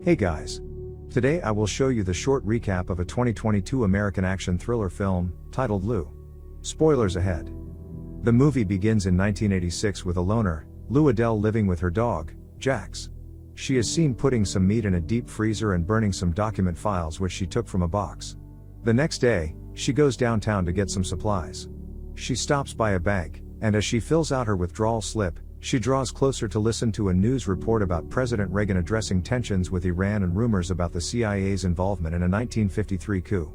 Hey guys! Today I will show you the short recap of a 2022 American action thriller film, titled Lou. Spoilers ahead. The movie begins in 1986 with a loner, Lou Adele, living with her dog, Jax. She is seen putting some meat in a deep freezer and burning some document files which she took from a box. The next day, she goes downtown to get some supplies. She stops by a bank, and as she fills out her withdrawal slip, she draws closer to listen to a news report about President Reagan addressing tensions with Iran and rumors about the CIA's involvement in a 1953 coup.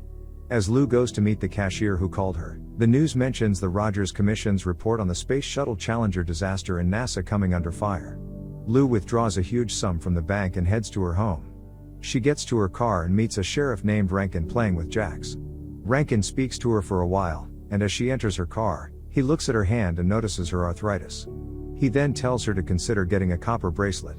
As Lou goes to meet the cashier who called her, the news mentions the Rogers Commission's report on the Space Shuttle Challenger disaster and NASA coming under fire. Lou withdraws a huge sum from the bank and heads to her home. She gets to her car and meets a sheriff named Rankin playing with Jax. Rankin speaks to her for a while, and as she enters her car, he looks at her hand and notices her arthritis. He then tells her to consider getting a copper bracelet.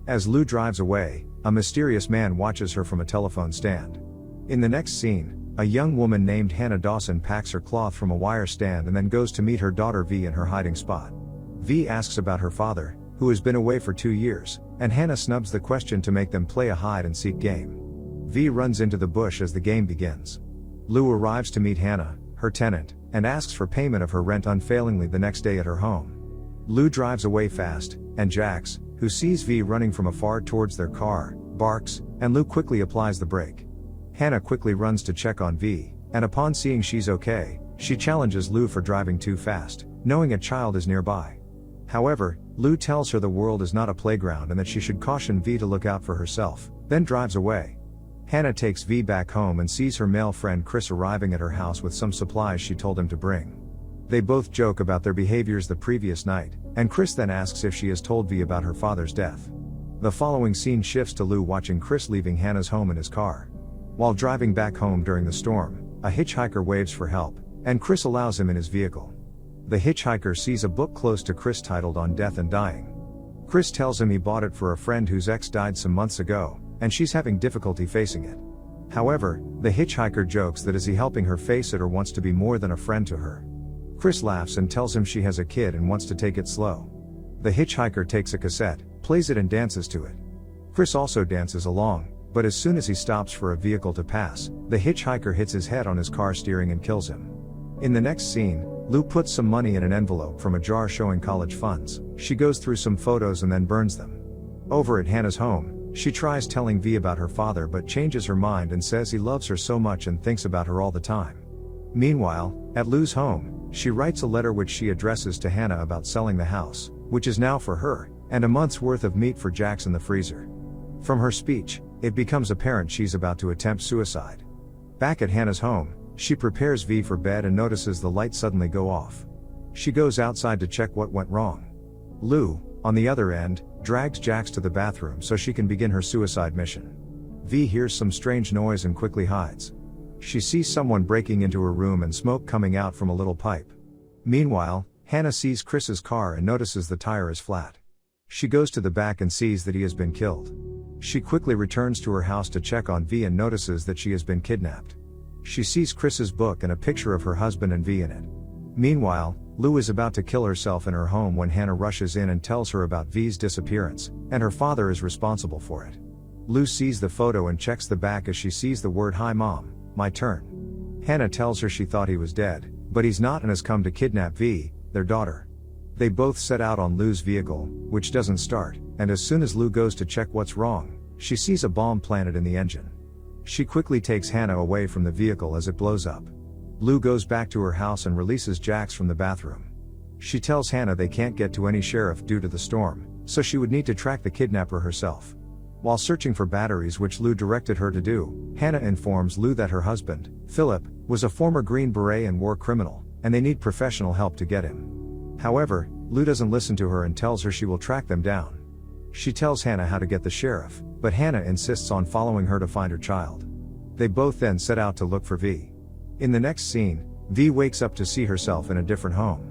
As Lou drives away, a mysterious man watches her from a telephone stand. In the next scene, a young woman named Hannah Dawson packs her cloth from a wire stand and then goes to meet her daughter V in her hiding spot. V asks about her father, who has been away for 2 years, and Hannah snubs the question to make them play a hide-and-seek game. V runs into the bush as the game begins. Lou arrives to meet Hannah, her tenant, and asks for payment of her rent unfailingly the next day at her home. Lou drives away fast, and Jax, who sees V running from afar towards their car, barks, and Lou quickly applies the brake. Hannah quickly runs to check on V, and upon seeing she's okay, she challenges Lou for driving too fast, knowing a child is nearby. However, Lou tells her the world is not a playground and that she should caution V to look out for herself, then drives away. Hannah takes V back home and sees her male friend Chris arriving at her house with some supplies she told him to bring. They both joke about their behaviors the previous night, and Chris then asks if she has told V about her father's death. The following scene shifts to Lou watching Chris leaving Hannah's home in his car. While driving back home during the storm, a hitchhiker waves for help, and Chris allows him in his vehicle. The hitchhiker sees a book close to Chris titled On Death and Dying. Chris tells him he bought it for a friend whose ex died some months ago, and she's having difficulty facing it. However, the hitchhiker jokes that is he helping her face it or wants to be more than a friend to her. Chris laughs and tells him she has a kid and wants to take it slow. The hitchhiker takes a cassette, plays it and dances to it. Chris also dances along, but as soon as he stops for a vehicle to pass, the hitchhiker hits his head on his car steering and kills him. In the next scene, Lou puts some money in an envelope from a jar showing college funds. She goes through some photos and then burns them. Over at Hannah's home, she tries telling V about her father but changes her mind and says he loves her so much and thinks about her all the time. Meanwhile, at Lou's home, she writes a letter which she addresses to Hannah about selling the house, which is now for her, and a month's worth of meat for Jax in the freezer. From her speech, it becomes apparent she's about to attempt suicide. Back at Hannah's home, she prepares V for bed and notices the light suddenly go off. She goes outside to check what went wrong. Lou, on the other end, drags Jax to the bathroom so she can begin her suicide mission. V hears some strange noise and quickly hides. She sees someone breaking into her room and smoke coming out from a little pipe. Meanwhile, Hannah sees Chris's car and notices the tire is flat. She goes to the back and sees that he has been killed. She quickly returns to her house to check on V and notices that she has been kidnapped. She sees Chris's book and a picture of her husband and V in it. Meanwhile, Lou is about to kill herself in her home when Hannah rushes in and tells her about V's disappearance, and her father is responsible for it. Lou sees the photo and checks the back as she sees the word "Hi Mom, my turn." Hannah tells her she thought he was dead, but he's not and has come to kidnap V, their daughter. They both set out on Lou's vehicle, which doesn't start, and as soon as Lou goes to check what's wrong, she sees a bomb planted in the engine. She quickly takes Hannah away from the vehicle as it blows up. Lou goes back to her house and releases Jax from the bathroom. She tells Hannah they can't get to any sheriff due to the storm, so she would need to track the kidnapper herself. While searching for batteries which Lou directed her to do, Hannah informs Lou that her husband, Philip, was a former Green Beret and war criminal, and they need professional help to get him. However, Lou doesn't listen to her and tells her she will track them down. She tells Hannah how to get the sheriff, but Hannah insists on following her to find her child. They both then set out to look for V. In the next scene, V wakes up to see herself in a different home.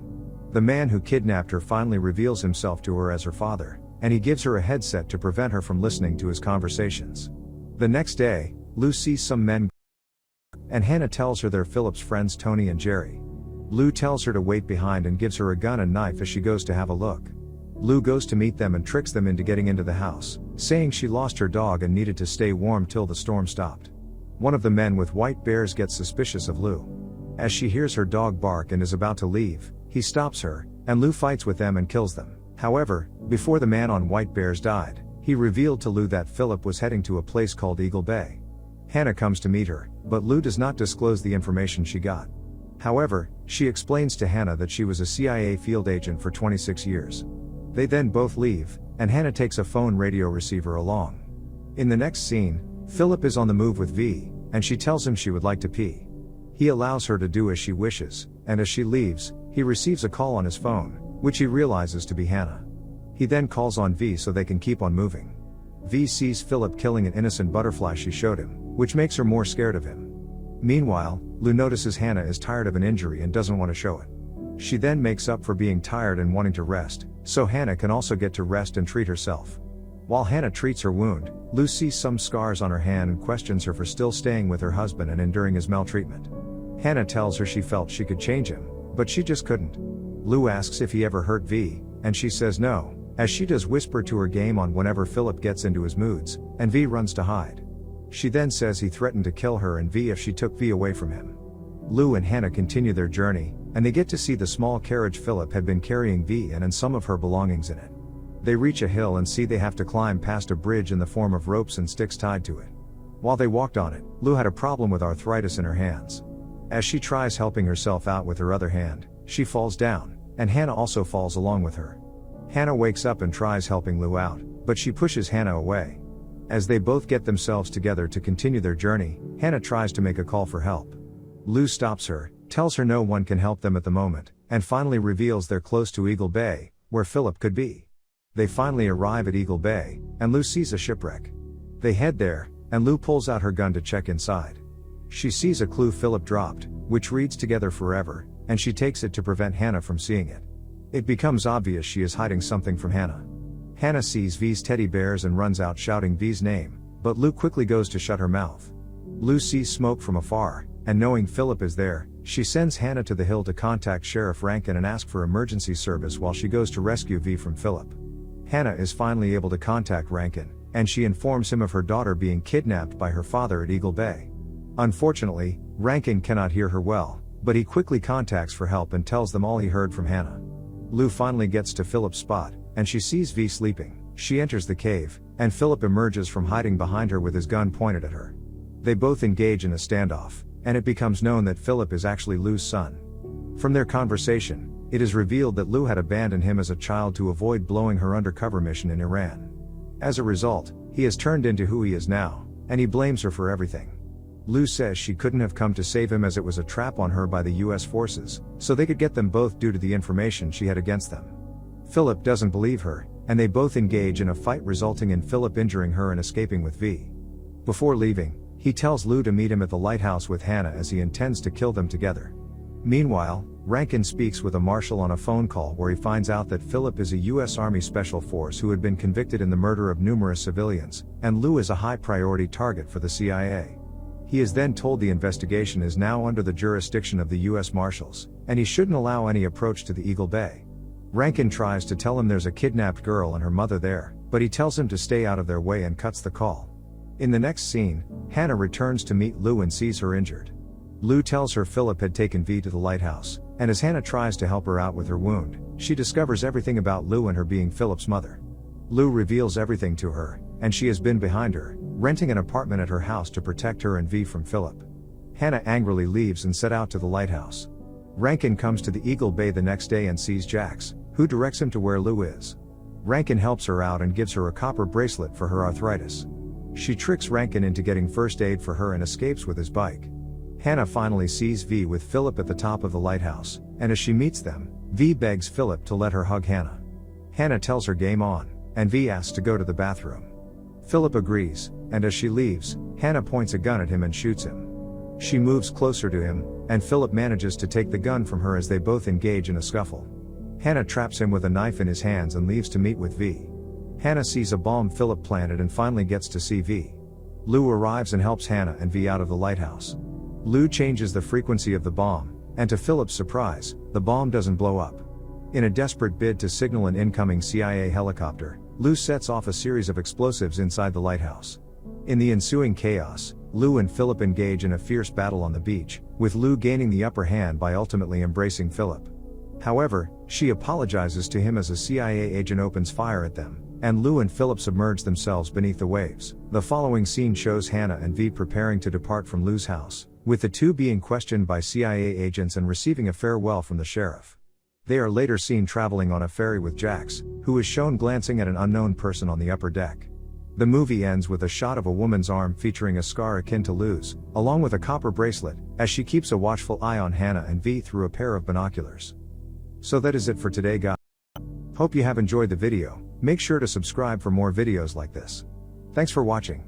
The man who kidnapped her finally reveals himself to her as her father, and he gives her a headset to prevent her from listening to his conversations. The next day, Lou sees some men and Hannah tells her they're Philip's friends Tony and Jerry. Lou tells her to wait behind and gives her a gun and knife as she goes to have a look. Lou goes to meet them and tricks them into getting into the house, saying she lost her dog and needed to stay warm till the storm stopped. One of the men with white bears gets suspicious of Lou. As she hears her dog bark and is about to leave, he stops her, and Lou fights with them and kills them. However, before the man on white bears died, he revealed to Lou that Philip was heading to a place called Eagle Bay. Hannah comes to meet her, but Lou does not disclose the information she got. However, she explains to Hannah that she was a CIA field agent for 26 years. They then both leave, and Hannah takes a phone radio receiver along. In the next scene, Philip is on the move with V, and she tells him she would like to pee. He allows her to do as she wishes, and as she leaves, he receives a call on his phone, which he realizes to be Hannah. He then calls on V so they can keep on moving. V sees Philip killing an innocent butterfly she showed him, which makes her more scared of him. Meanwhile, Lou notices Hannah is tired of an injury and doesn't want to show it. She then makes up for being tired and wanting to rest, so Hannah can also get to rest and treat herself. While Hannah treats her wound, Lou sees some scars on her hand and questions her for still staying with her husband and enduring his maltreatment. Hannah tells her she felt she could change him, but she just couldn't. Lou asks if he ever hurt V, and she says no, as she does whisper to her game on whenever Philip gets into his moods, and V runs to hide. She then says he threatened to kill her and V if she took V away from him. Lou and Hannah continue their journey, and they get to see the small carriage Philip had been carrying V in and some of her belongings in it. They reach a hill and see they have to climb past a bridge in the form of ropes and sticks tied to it. While they walked on it, Lou had a problem with arthritis in her hands. As she tries helping herself out with her other hand, she falls down, and Hannah also falls along with her. Hannah wakes up and tries helping Lou out, but she pushes Hannah away. As they both get themselves together to continue their journey, Hannah tries to make a call for help. Lou stops her, tells her no one can help them at the moment, and finally reveals they're close to Eagle Bay, where Philip could be. They finally arrive at Eagle Bay, and Lou sees a shipwreck. They head there, and Lou pulls out her gun to check inside. She sees a clue Philip dropped, which reads "Together Forever," and she takes it to prevent Hannah from seeing it. It becomes obvious she is hiding something from Hannah. Hannah sees V's teddy bears and runs out shouting V's name, but Lou quickly goes to shut her mouth. Lou sees smoke from afar, and knowing Philip is there, she sends Hannah to the hill to contact Sheriff Rankin and ask for emergency service while she goes to rescue V from Philip. Hannah is finally able to contact Rankin, and she informs him of her daughter being kidnapped by her father at Eagle Bay. Unfortunately, Rankin cannot hear her well, but he quickly contacts for help and tells them all he heard from Hannah. Lou finally gets to Philip's spot, and she sees V sleeping. She enters the cave, and Philip emerges from hiding behind her with his gun pointed at her. They both engage in a standoff, and it becomes known that Philip is actually Lou's son. From their conversation, it is revealed that Lou had abandoned him as a child to avoid blowing her undercover mission in Iran. As a result, he has turned into who he is now, and he blames her for everything. Lou says she couldn't have come to save him as it was a trap on her by the US forces, so they could get them both due to the information she had against them. Philip doesn't believe her, and they both engage in a fight resulting in Philip injuring her and escaping with V. Before leaving, he tells Lou to meet him at the lighthouse with Hannah as he intends to kill them together. Meanwhile, Rankin speaks with a marshal on a phone call where he finds out that Philip is a US Army Special Force who had been convicted in the murder of numerous civilians, and Lou is a high priority target for the CIA. He is then told the investigation is now under the jurisdiction of the US Marshals, and he shouldn't allow any approach to the Eagle Bay. Rankin tries to tell him there's a kidnapped girl and her mother there, but he tells him to stay out of their way and cuts the call. In the next scene, Hannah returns to meet Lou and sees her injured. Lou tells her Philip had taken V to the lighthouse, and as Hannah tries to help her out with her wound, she discovers everything about Lou and her being Philip's mother. Lou reveals everything to her, and she has been behind her, renting an apartment at her house to protect her and V from Philip. Hannah angrily leaves and set out to the lighthouse. Rankin comes to the Eagle Bay the next day and sees Jax, who directs him to where Lou is. Rankin helps her out and gives her a copper bracelet for her arthritis. She tricks Rankin into getting first aid for her and escapes with his bike. Hannah finally sees V with Philip at the top of the lighthouse, and as she meets them, V begs Philip to let her hug Hannah. Hannah tells her game on, and V asks to go to the bathroom. Philip agrees, and as she leaves, Hannah points a gun at him and shoots him. She moves closer to him, and Philip manages to take the gun from her as they both engage in a scuffle. Hannah traps him with a knife in his hands and leaves to meet with V. Hannah sees a bomb Philip planted and finally gets to see V. Lou arrives and helps Hannah and V out of the lighthouse. Lou changes the frequency of the bomb, and to Philip's surprise, the bomb doesn't blow up. In a desperate bid to signal an incoming CIA helicopter, Lou sets off a series of explosives inside the lighthouse. In the ensuing chaos, Lou and Philip engage in a fierce battle on the beach, with Lou gaining the upper hand by ultimately embracing Philip. However, she apologizes to him as a CIA agent opens fire at them, and Lou and Philip submerge themselves beneath the waves. The following scene shows Hannah and V preparing to depart from Lou's house, with the two being questioned by CIA agents and receiving a farewell from the sheriff. They are later seen traveling on a ferry with Jax, who is shown glancing at an unknown person on the upper deck. The movie ends with a shot of a woman's arm featuring a scar akin to Lou's, along with a copper bracelet, as she keeps a watchful eye on Hannah and V through a pair of binoculars. So that is it for today, guys. Hope you have enjoyed the video. Make sure to subscribe for more videos like this. Thanks for watching.